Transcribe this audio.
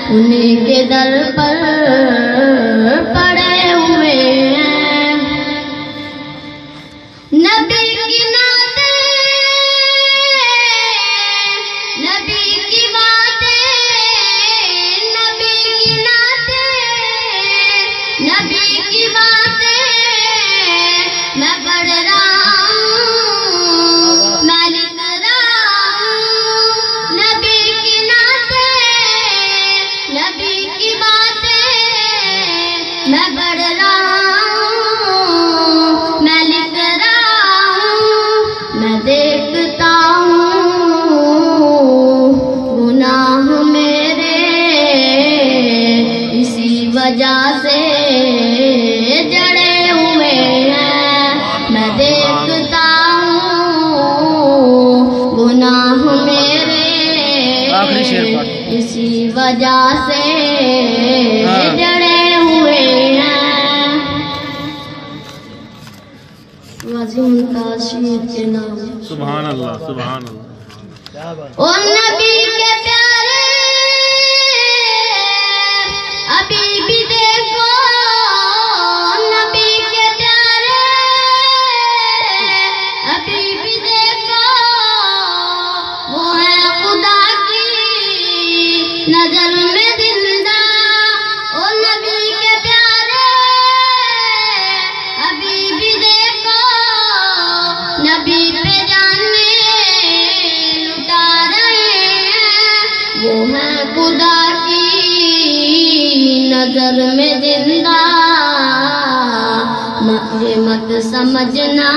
انہیں کے در پر پڑے ہوئے ہیں. نبی کی نعتیں، نبی کی باتیں، نبی کی نعتیں، نبی کی باتیں میں پڑھ رہا ہوں، میں لکھ رہا ہوں. نبی کی نعتیں، نبی کی باتیں میں پڑھ رہا ہوں، میں لکھ رہا ہوں. میں دیکھتا ہوں گناہ میرے اسی وجہ سے جڑے ہوئے ہیں. میں دیکھتا ہوں گناہ میرے اسی وجہ سے جڑے ہوئے ہیں. وزن کا شیر کے نام. سبحان اللہ، سبحان اللہ. او نبی کے پیارے ابھی بھی دیکھو، نبی کے پیارے ابھی بھی دیکھو، وہ ہے خدا کی نظر میں زندہ. او نبی کے پیارے ابھی بھی دیکھو، نبی پہ جانے لٹا رہے ہیں، وہ ہے خدا کی نظر میں زندہ. یہ مت سمجھنا